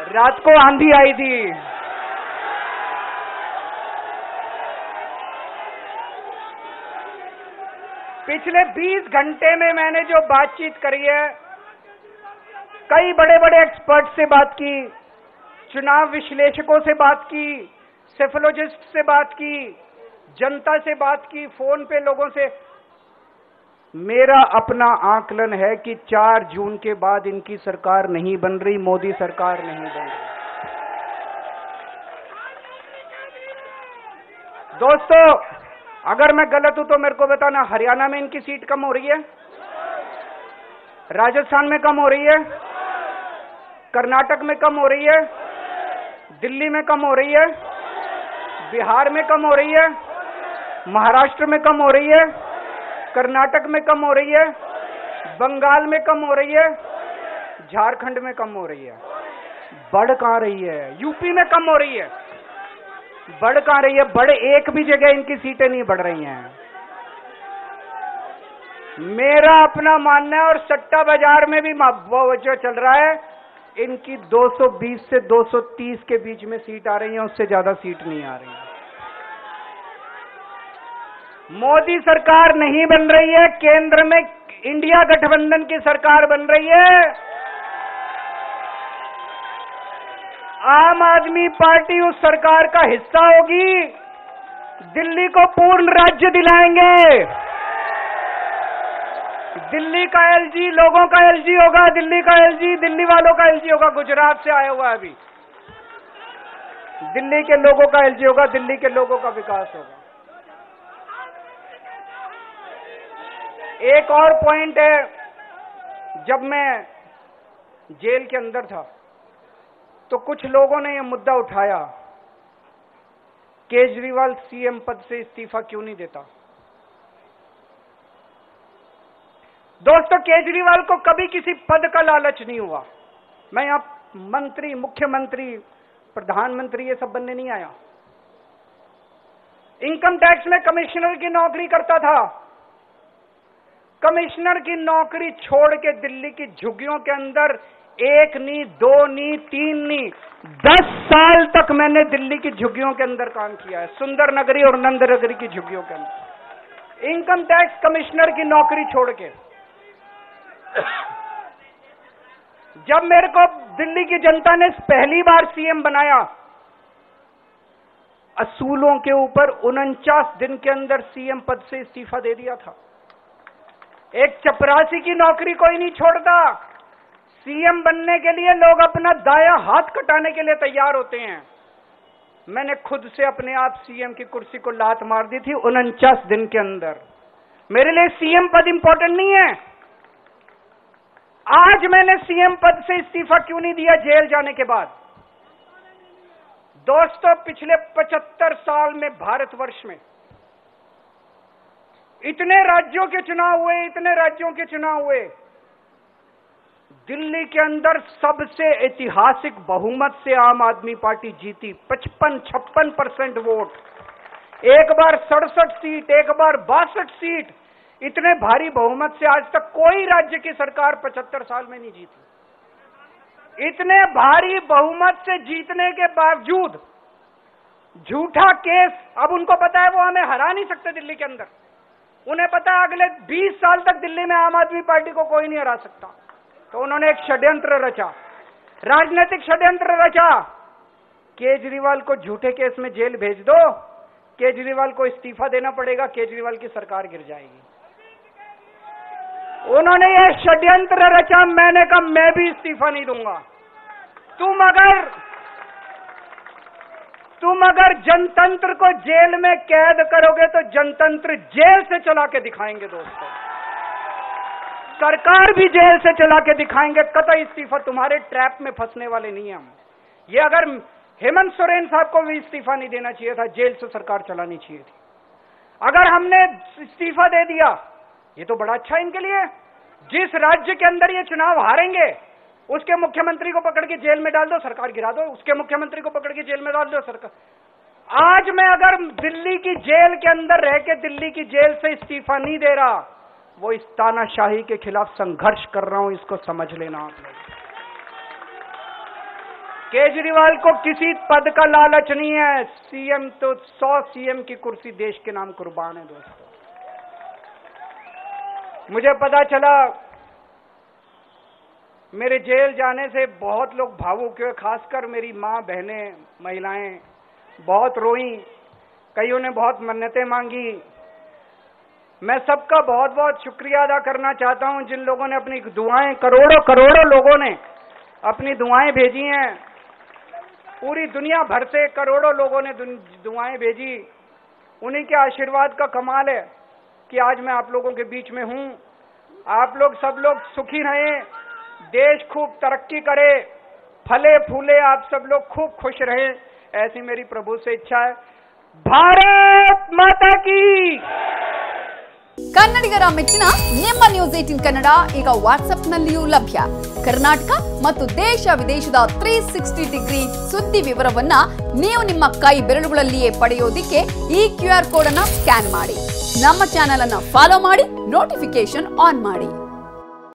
रात को आंधी आई थी। पिछले 20 घंटे में मैंने जो बातचीत करी है, कई बड़े बड़े एक्सपर्ट से बात की, चुनाव विश्लेषकों से बात की, सेफोलॉजिस्ट से बात की, जनता से बात की, फोन पे लोगों से। मेरा अपना आकलन है कि 4 जून के बाद इनकी सरकार नहीं बन रही, मोदी सरकार नहीं बन रही। दोस्तों, अगर मैं गलत हूं तो मेरे को बताना। हरियाणा में इनकी सीट कम हो रही है, राजस्थान में कम हो रही है, कर्नाटक में कम हो रही है, दिल्ली में कम हो रही है, बिहार में कम हो रही है, महाराष्ट्र में कम हो रही है, कर्नाटक में कम हो रही है, बंगाल में कम हो रही है, झारखंड में कम हो रही है। बढ़ कहां रही है? यूपी में कम हो रही है। बढ़ कहां रही है? बड़े एक भी जगह इनकी सीटें नहीं बढ़ रही हैं। मेरा अपना मानना है, और सट्टा बाजार में भी वो जो चल रहा है, इनकी 220 से 230 के बीच में सीट आ रही है, उससे ज्यादा सीट नहीं आ रही है। मोदी सरकार नहीं बन रही है, केंद्र में इंडिया गठबंधन की सरकार बन रही है। आम आदमी पार्टी उस सरकार का हिस्सा होगी। दिल्ली को पूर्ण राज्य दिलाएंगे। दिल्ली का एलजी लोगों का एलजी होगा, दिल्ली का एलजी दिल्ली वालों का एलजी होगा। गुजरात से आया हुआ है अभी। दिल्ली के लोगों का एलजी होगा, दिल्ली के लोगों का विकास होगा। एक और पॉइंट है, जब मैं जेल के अंदर था तो कुछ लोगों ने यह मुद्दा उठाया, केजरीवाल सीएम पद से इस्तीफा क्यों नहीं देता। दोस्तों, केजरीवाल को कभी किसी पद का लालच नहीं हुआ। मैं यहां मंत्री, मुख्यमंत्री, प्रधानमंत्री ये सब बनने नहीं आया। इनकम टैक्स में कमिश्नर की नौकरी करता था। कमिश्नर की नौकरी छोड़ के दिल्ली की झुग्गियों के अंदर 1 नहीं, 2 नहीं, 3 नहीं, 10 साल तक मैंने दिल्ली की झुग्गियों के अंदर काम किया है, सुंदर नगरी और नंद नगरी की झुग्गियों के अंदर, इनकम टैक्स कमिश्नर की नौकरी छोड़ के। जब मेरे को दिल्ली की जनता ने पहली बार सीएम बनाया, असूलों के ऊपर 49 दिन के अंदर सीएम पद से इस्तीफा दे दिया था। एक चपरासी की नौकरी कोई नहीं छोड़ता। सीएम बनने के लिए लोग अपना दायां हाथ कटाने के लिए तैयार होते हैं। मैंने खुद से अपने आप सीएम की कुर्सी को लात मार दी थी 49 दिन के अंदर। मेरे लिए सीएम पद इंपॉर्टेंट नहीं है। आज मैंने सीएम पद से इस्तीफा क्यों नहीं दिया जेल जाने के बाद? दोस्तों, पिछले 75 साल में भारतवर्ष में इतने राज्यों के चुनाव हुए, इतने राज्यों के चुनाव हुए, दिल्ली के अंदर सबसे ऐतिहासिक बहुमत से आम आदमी पार्टी जीती। 55-56% वोट, एक बार 67 सीट, एक बार 62 सीट। इतने भारी बहुमत से आज तक कोई राज्य की सरकार 75 साल में नहीं जीती। इतने भारी बहुमत से जीतने के बावजूद झूठा केस, अब उनको पता है वो हमें हरा नहीं सकते दिल्ली के अंदर। उन्हें पता है अगले 20 साल तक दिल्ली में आम आदमी पार्टी को कोई नहीं हरा सकता। तो उन्होंने एक षड्यंत्र रचा, राजनीतिक षड्यंत्र रचा। केजरीवाल को झूठे केस में जेल भेज दो, केजरीवाल को इस्तीफा देना पड़ेगा, केजरीवाल की सरकार गिर जाएगी। उन्होंने यह षड्यंत्र रचा। मैंने कहा मैं भी इस्तीफा नहीं दूंगा। तुम अगर जनतंत्र को जेल में कैद करोगे तो जनतंत्र जेल से चला के दिखाएंगे। दोस्तों, सरकार भी जेल से चला के दिखाएंगे। कतई इस्तीफा, तुम्हारे ट्रैप में फंसने वाले नहीं हम। ये अगर हेमंत सोरेन साहब को भी इस्तीफा नहीं देना चाहिए था, जेल से सरकार चलानी चाहिए थी। अगर हमने इस्तीफा दे दिया, ये तो बड़ा अच्छा है इनके लिए। जिस राज्य के अंदर ये चुनाव हारेंगे उसके मुख्यमंत्री को पकड़ के जेल में डाल दो, सरकार गिरा दो। उसके मुख्यमंत्री को पकड़ के जेल में डाल दो, सरकार। आज मैं अगर दिल्ली की जेल के अंदर रह के दिल्ली की जेल से इस्तीफा नहीं दे रहा, वो इस तानाशाही के खिलाफ संघर्ष कर रहा हूं, इसको समझ लेना आप लोग। केजरीवाल को किसी पद का लालच नहीं है। सीएम तो 100 सीएम की कुर्सी देश के नाम कुर्बान है दोस्तों। मुझे पता चला मेरे जेल जाने से बहुत लोग भावुक हुए, खासकर मेरी मां, बहनें, महिलाएं बहुत रोई, कईयों ने बहुत मन्नतें मांगी। मैं सबका बहुत बहुत शुक्रिया अदा करना चाहता हूं जिन लोगों ने अपनी दुआएं, करोड़ों लोगों ने अपनी दुआएं भेजी हैं। पूरी दुनिया भर से करोड़ों लोगों ने दुआएं भेजी। उन्हीं के आशीर्वाद का कमाल है कि आज मैं आप लोगों के बीच में हूं। आप लोग सब लोग सुखी रहें, देश खूब तरक्की करे, फले फूले, आप सब लोग खूब खुश रहें, ऐसी मेरी प्रभु से इच्छा है। भारत माता की। ಕನ್ನಡಿಗರ ಮೆಚ್ಚಿನ ನಿಮ್ಮ ನ್ಯೂಸ್ 18 ಕನ್ನಡ ಈಗ ವಾಟ್ಸ್ಆಪ್ನಲ್ಲಿಯೂ ಲಭ್ಯ. ಕರ್ನಾಟಕ ಮತ್ತು ದೇಶ ವಿದೇಶದ 360 ಡಿಗ್ರಿ ಸುದ್ದಿ ವಿವರವನ್ನ ನೀವು ನಿಮ್ಮ ಕೈ ಬೆರಳುಗಳಲ್ಲಿಯೇ ಪಡೆಯೋದಿಕ್ಕೆ ಈ QR ಕೋಡ್ ಅನ್ನು ಸ್ಕ್ಯಾನ್ ಮಾಡಿ. ನಮ್ಮ ಚಾನೆಲ್ ಅನ್ನು ಫಾಲೋ ಮಾಡಿ, ನೋಟಿಫಿಕೇಶನ್ ಆನ್ ಮಾಡಿ.